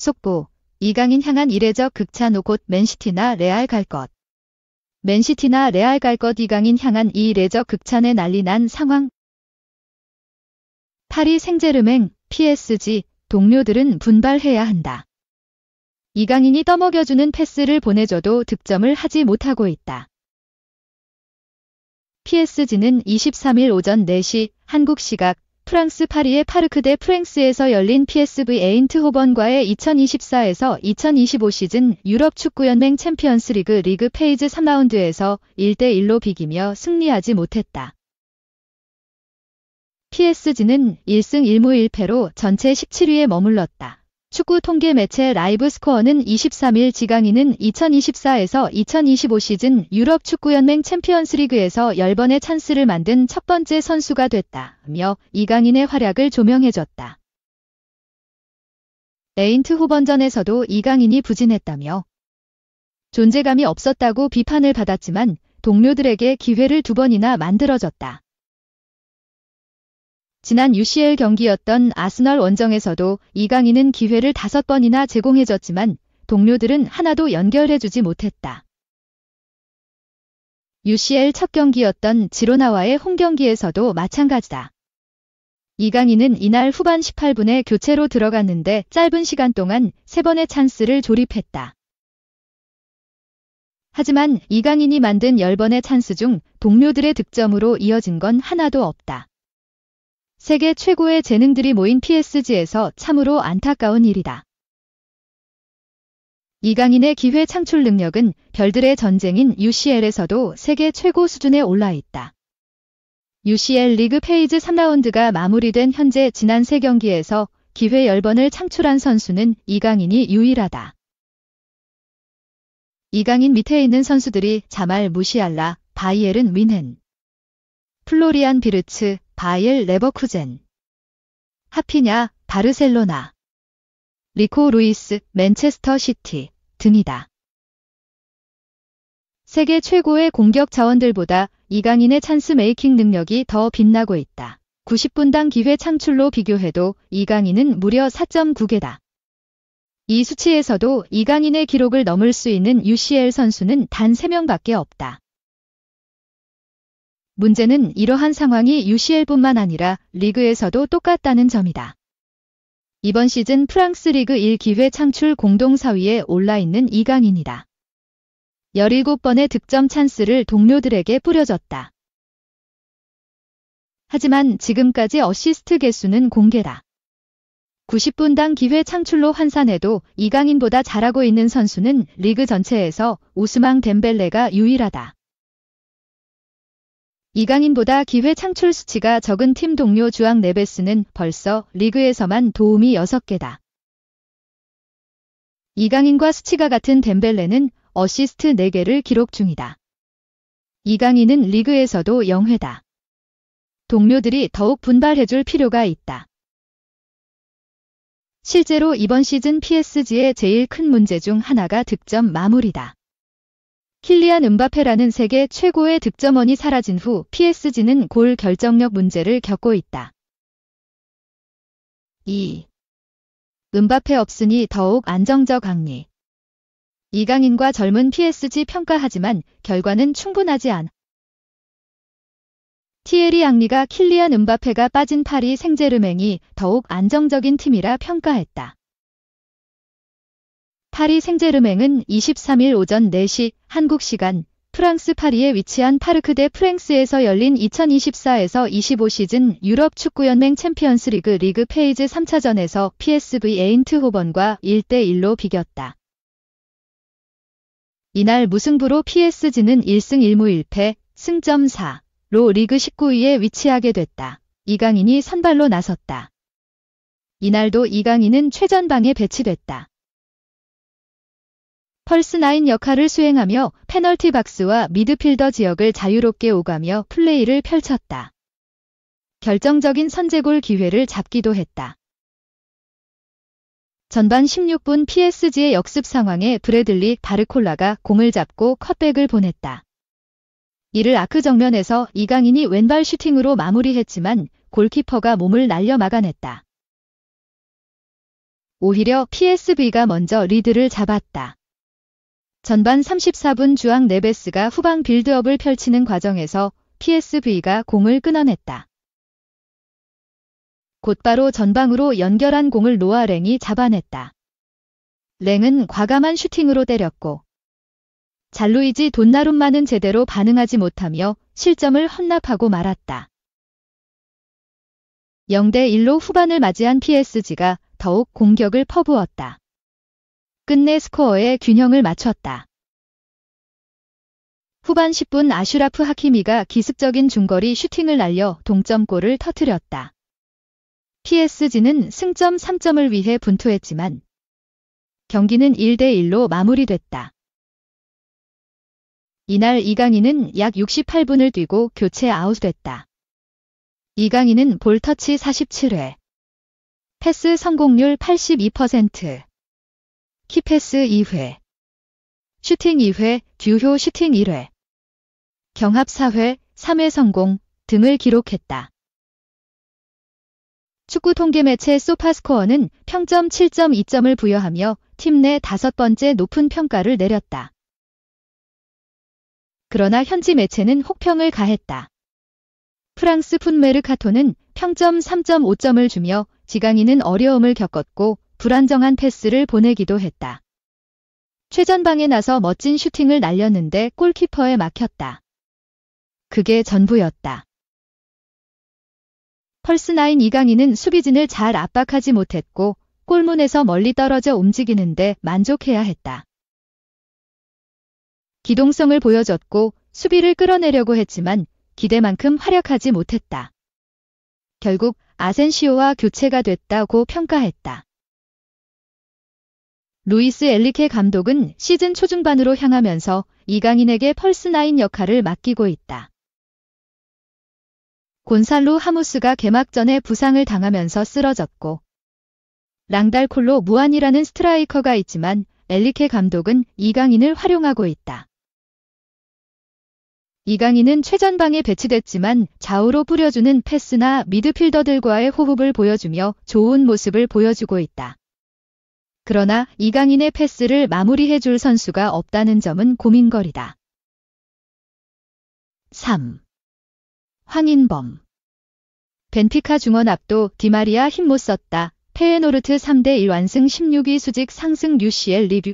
속보, 이강인 향한 이례적 극찬 곧 맨시티나 레알 갈 것. 맨시티나 레알 갈 것. 이강인 향한 이 이례적 극찬에 난리 난 상황. 파리 생제르맹, PSG, 동료들은 분발해야 한다. 이강인이 떠먹여주는 패스를 보내줘도 득점을 하지 못하고 있다. PSG는 23일 오전 4시 한국 시각 프랑스 파리의 파르크 데 프랑스에서 열린 PSV 에인트호번과의 2024에서 2025 시즌 유럽 축구연맹 챔피언스 리그 페이즈 3라운드에서 1대1로 비기며 승리하지 못했다. PSG는 1승 1무 1패로 전체 17위에 머물렀다. 축구 통계 매체 라이브 스코어는 23일 이강인은 2024에서 2025 시즌 유럽 축구연맹 챔피언스 리그에서 10번의 찬스를 만든 첫 번째 선수가 됐다며 이강인의 활약을 조명해줬다. 에인트호번전에서도 이강인이 부진했다며 존재감이 없었다고 비판을 받았지만 동료들에게 기회를 2번이나 만들어줬다. 지난 UCL 경기였던 아스널 원정에서도 이강인은 기회를 5번이나 제공해줬지만 동료들은 하나도 연결해주지 못했다. UCL 첫 경기였던 지로나와의 홈경기에서도 마찬가지다. 이강인은 이날 후반 18분에 교체로 들어갔는데 짧은 시간 동안 3번의 찬스를 조립했다. 하지만 이강인이 만든 10번의 찬스 중 동료들의 득점으로 이어진 건 하나도 없다. 세계 최고의 재능들이 모인 PSG에서 참으로 안타까운 일이다. 이강인의 기회 창출 능력은 별들의 전쟁인 UCL에서도 세계 최고 수준에 올라 있다. UCL 리그 페이즈 3라운드가 마무리된 현재 지난 3경기에서 기회 10번을 창출한 선수는 이강인이 유일하다. 이강인 밑에 있는 선수들이 자말 무시알라, 바이에른 뮌헨, 플로리안 비르츠, 바이엘 레버쿠젠, 하피냐, 바르셀로나, 리코 루이스, 맨체스터 시티 등이다. 세계 최고의 공격 자원들보다 이강인의 찬스 메이킹 능력이 더 빛나고 있다. 90분당 기회 창출로 비교해도 이강인은 무려 4.9개다. 이 수치에서도 이강인의 기록을 넘을 수 있는 UCL 선수는 단 3명밖에 없다. 문제는 이러한 상황이 UCL뿐만 아니라 리그에서도 똑같다는 점이다. 이번 시즌 프랑스 리그 1 기회 창출 공동 4위에 올라 있는 이강인이다. 17번의 득점 찬스를 동료들에게 뿌려줬다. 하지만 지금까지 어시스트 개수는 공개다. 90분당 기회 창출로 환산해도 이강인보다 잘하고 있는 선수는 리그 전체에서 오스망 덴벨레가 유일하다. 이강인보다 기회 창출 수치가 적은 팀 동료 주앙 네베스는 벌써 리그에서만 도움이 6개다. 이강인과 수치가 같은 덴벨레는 어시스트 4개를 기록 중이다. 이강인은 리그에서도 0회다. 동료들이 더욱 분발해줄 필요가 있다. 실제로 이번 시즌 PSG의 제일 큰 문제 중 하나가 득점 마무리다. 킬리안 음바페라는 세계 최고의 득점원이 사라진 후 PSG는 골 결정력 문제를 겪고 있다. 음바페 없으니 더욱 안정적 악리. 이강인과 젊은 PSG 평가하지만 결과는 충분하지 않아. 티에리 앙리가 킬리안 음바페가 빠진 파리 생제르맹이 더욱 안정적인 팀이라 평가했다. 파리 생제르맹은 23일 오전 4시 한국 시간 프랑스 파리에 위치한 파르크 데 프랑스에서 열린 2024에서 25 시즌 유럽 축구연맹 챔피언스 리그 페이즈 3차전에서 PSV 에인트호번과 1대1로 비겼다. 이날 무승부로 PSG는 1승 1무 1패, 승점 4로 리그 19위에 위치하게 됐다. 이강인이 선발로 나섰다. 이날도 이강인은 최전방에 배치됐다. 펄스9 역할을 수행하며 페널티 박스와 미드필더 지역을 자유롭게 오가며 플레이를 펼쳤다. 결정적인 선제골 기회를 잡기도 했다. 전반 16분 PSG의 역습 상황에 브래들리 바르콜라가 공을 잡고 컷백을 보냈다. 이를 아크 정면에서 이강인이 왼발 슈팅으로 마무리했지만 골키퍼가 몸을 날려 막아냈다. 오히려 PSV가 먼저 리드를 잡았다. 전반 34분 주앙 네베스가 후방 빌드업을 펼치는 과정에서 PSV가 공을 끊어냈다. 곧바로 전방으로 연결한 공을 노아 랭이 잡아냈다. 랭은 과감한 슈팅으로 때렸고 잘루이지 돈나룸마는 제대로 반응하지 못하며 실점을 헌납하고 말았다. 0대1로 후반을 맞이한 PSG가 더욱 공격을 퍼부었다. 끝내 스코어의 균형을 맞췄다. 후반 10분 아슈라프 하키미가 기습적인 중거리 슈팅을 날려 동점골을 터뜨렸다. PSG는 승점 3점을 위해 분투했지만 경기는 1대1로 마무리됐다. 이날 이강인은 약 68분을 뛰고 교체 아웃됐다. 이강인은 볼터치 47회, 패스 성공률 82%, 키패스 2회, 슈팅 2회, 듀효 슈팅 1회, 경합 4회, 3회 성공 등을 기록했다. 축구 통계 매체 소파스코어는 평점 7.2점을 부여하며 팀 내 5번째 높은 평가를 내렸다. 그러나 현지 매체는 혹평을 가했다. 프랑스 풋메르카토는 평점 3.5점을 주며 지강인은 어려움을 겪었고 불안정한 패스를 보내기도 했다. 최전방에 나서 멋진 슈팅을 날렸는데 골키퍼에 막혔다. 그게 전부였다. 펄스9 이강인은 수비진을 잘 압박하지 못했고 골문에서 멀리 떨어져 움직이는데 만족해야 했다. 기동성을 보여줬고 수비를 끌어내려고 했지만 기대만큼 활약하지 못했다. 결국 아센시오와 교체가 됐다고 평가했다. 루이스 엘리케 감독은 시즌 초중반으로 향하면서 이강인에게 펄스9 역할을 맡기고 있다. 곤살로 하무스가 개막전에 부상을 당하면서 쓰러졌고 랑달콜로 무안이라는 스트라이커가 있지만 엘리케 감독은 이강인을 활용하고 있다. 이강인은 최전방에 배치됐지만 좌우로 뿌려주는 패스나 미드필더들과의 호흡을 보여주며 좋은 모습을 보여주고 있다. 그러나 이강인의 패스를 마무리해줄 선수가 없다는 점은 고민거리다. 3. 황인범. 벤피카 중원 압도 디마리아 힘 못 썼다. 페에노르트 3대1 완승 16위 수직 상승 UCL 리뷰.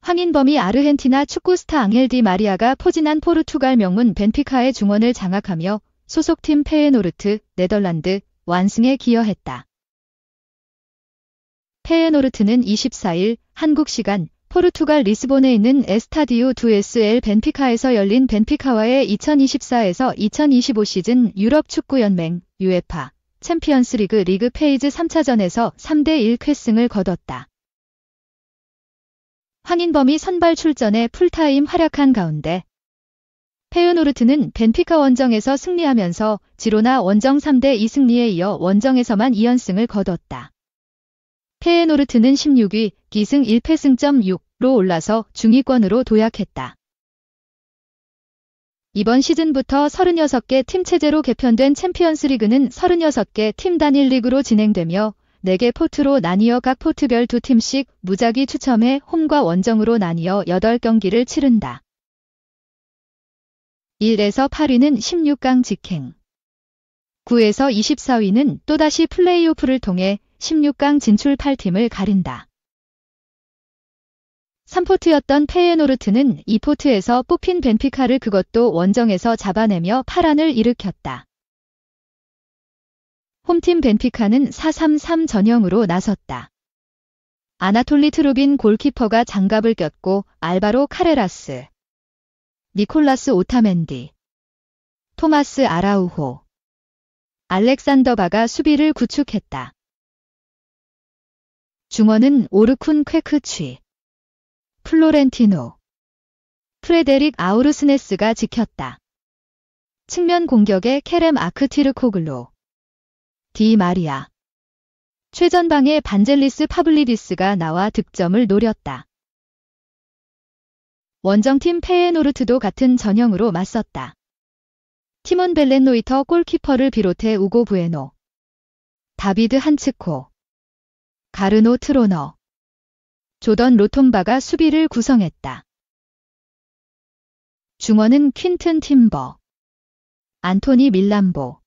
황인범이 아르헨티나 축구 스타 앙헬 디 마리아가 포진한 포르투갈 명문 벤피카의 중원을 장악하며 소속팀 페에노르트, 네덜란드, 완승에 기여했다. 페에노르트는 24일 한국 시간 포르투갈 리스본에 있는 에스타디우 두 SL 벤피카에서 열린 벤피카와의 2024에서 2025 시즌 유럽 축구연맹 UEFA 챔피언스리그 리그 페이즈 3차전에서 3대1 쾌승을 거뒀다. 황인범이 선발 출전에 풀타임 활약한 가운데 페에노르트는 벤피카 원정에서 승리하면서 지로나 원정 3대2 승리에 이어 원정에서만 2연승을 거뒀다. 페에노르트는 16위, 기승 1패승점 6로 올라서 중위권으로 도약했다. 이번 시즌부터 36개 팀 체제로 개편된 챔피언스 리그는 36개 팀 단일 리그로 진행되며 4개 포트로 나뉘어 각 포트별 2팀씩 무작위 추첨해 홈과 원정으로 나뉘어 8경기를 치른다. 1에서 8위는 16강 직행. 9에서 24위는 또다시 플레이오프를 통해 16강 진출 8팀을 가린다. 3포트였던 페에노르트는 2포트에서 뽑힌 벤피카를 그것도 원정에서 잡아내며 파란을 일으켰다. 홈팀 벤피카는 4-3-3 전형으로 나섰다. 아나톨리 트루빈 골키퍼가 장갑을 꼈고 알바로 카레라스, 니콜라스 오타멘디, 토마스 아라우호, 알렉산더 바가 수비를 구축했다. 중원은 오르쿤 퀘크취, 플로렌티노, 프레데릭 아우르스네스가 지켰다. 측면 공격에 케렘 아크티르코글로, 디 마리아, 최전방에 반젤리스 파블리디스가 나와 득점을 노렸다. 원정팀 페에노르트도 같은 전형으로 맞섰다. 티몬 벨렌노이터 골키퍼를 비롯해 우고 부에노, 다비드 한츠코, 가르노 트로너, 조던 로톰바가 수비를 구성했다. 중원은 퀸튼 팀버, 안토니 밀란보,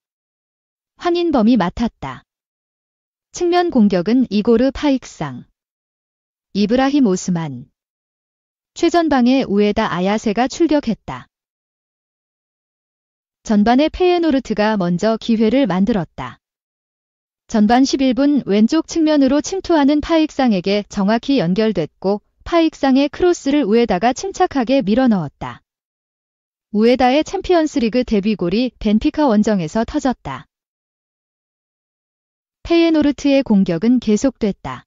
황인범이 맡았다. 측면 공격은 이고르 파익상, 이브라힘 오스만, 최전방에 우에다 아야세가 출격했다. 전반에 페예노르트가 먼저 기회를 만들었다. 전반 11분 왼쪽 측면으로 침투하는 파익상에게 정확히 연결됐고 파익상의 크로스를 우에다가 침착하게 밀어넣었다. 우에다의 챔피언스리그 데뷔골이 벤피카 원정에서 터졌다. 페예노르트의 공격은 계속됐다.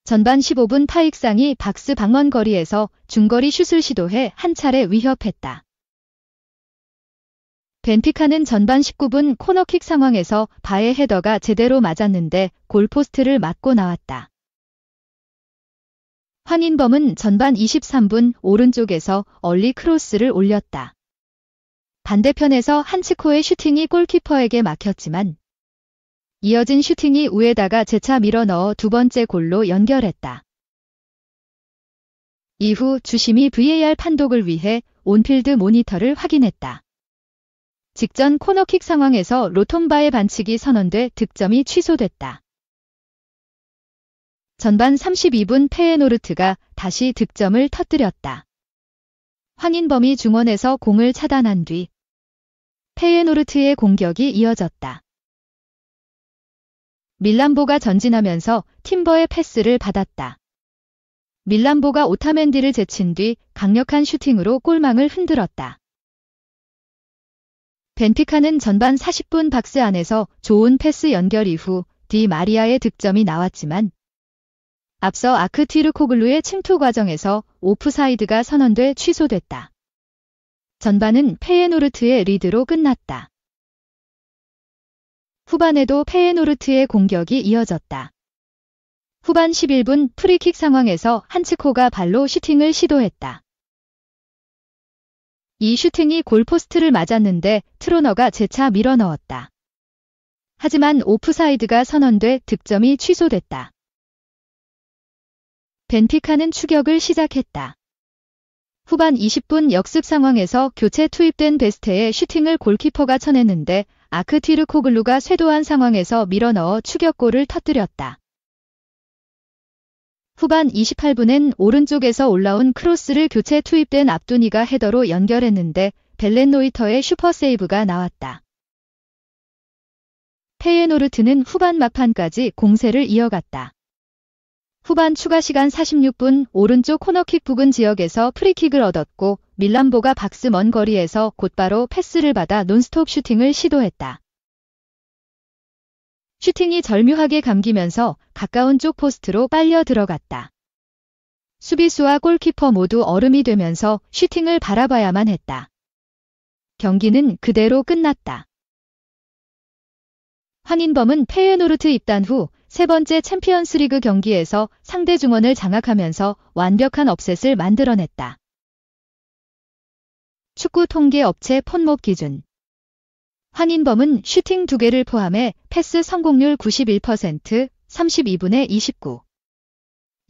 전반 15분 파익상이 박스 방언 거리에서 중거리 슛을 시도해 한 차례 위협했다. 벤피카는 전반 19분 코너킥 상황에서 바의 헤더가 제대로 맞았는데 골포스트를 맞고 나왔다. 황인범은 전반 23분 오른쪽에서 얼리 크로스를 올렸다. 반대편에서 한치코의 슈팅이 골키퍼에게 막혔지만 이어진 슈팅이 우에다가 재차 밀어넣어 두 번째 골로 연결했다. 이후 주심이 VAR 판독을 위해 온필드 모니터를 확인했다. 직전 코너킥 상황에서 로톰바의 반칙이 선언돼 득점이 취소됐다. 전반 32분 페예노르트가 다시 득점을 터뜨렸다. 황인범이 중원에서 공을 차단한 뒤 페예노르트의 공격이 이어졌다. 밀란보가 전진하면서 팀버의 패스를 받았다. 밀란보가 오타멘디를 제친 뒤 강력한 슈팅으로 골망을 흔들었다. 벤피카는 전반 40분 박스 안에서 좋은 패스 연결 이후 디 마리아의 득점이 나왔지만 앞서 아크티르코글루의 침투 과정에서 오프사이드가 선언돼 취소됐다. 전반은 페예노르트의 리드로 끝났다. 후반에도 페예노르트의 공격이 이어졌다. 후반 11분 프리킥 상황에서 한치코가 발로 슈팅을 시도했다. 이 슈팅이 골포스트를 맞았는데 트로너가 재차 밀어넣었다. 하지만 오프사이드가 선언돼 득점이 취소됐다. 벤피카는 추격을 시작했다. 후반 20분 역습 상황에서 교체 투입된 베스테의 슈팅을 골키퍼가 쳐냈는데 아크티르코글루가 쇄도한 상황에서 밀어넣어 추격골을 터뜨렸다. 후반 28분엔 오른쪽에서 올라온 크로스를 교체 투입된 압두니가 헤더로 연결했는데 벨렌노이터의 슈퍼세이브가 나왔다. 페예노르트는 후반 막판까지 공세를 이어갔다. 후반 추가 시간 46분 오른쪽 코너킥 부근 지역에서 프리킥을 얻었고 밀란보가 박스 먼 거리에서 곧바로 패스를 받아 논스톱 슈팅을 시도했다. 슈팅이 절묘하게 감기면서 가까운 쪽 포스트로 빨려 들어갔다. 수비수와 골키퍼 모두 얼음이 되면서 슈팅을 바라봐야만 했다. 경기는 그대로 끝났다. 황인범은 페예노르트 입단 후 세 번째 챔피언스리그 경기에서 상대 중원을 장악하면서 완벽한 업셋을 만들어냈다. 축구 통계 업체 폰몹 기준 황인범은 슈팅 2개를 포함해 패스 성공률 91%, 32분의 29.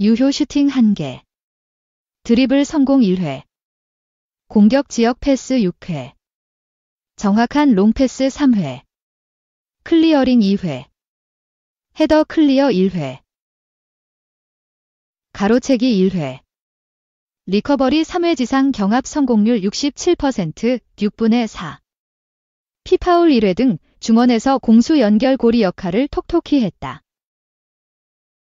유효 슈팅 1개. 드리블 성공 1회. 공격 지역 패스 6회. 정확한 롱패스 3회. 클리어링 2회. 헤더 클리어 1회. 가로채기 1회. 리커버리 3회 지상 경합 성공률 67%, 6분의 4. 피파울 1회 등 중원에서 공수 연결 고리 역할을 톡톡히 했다.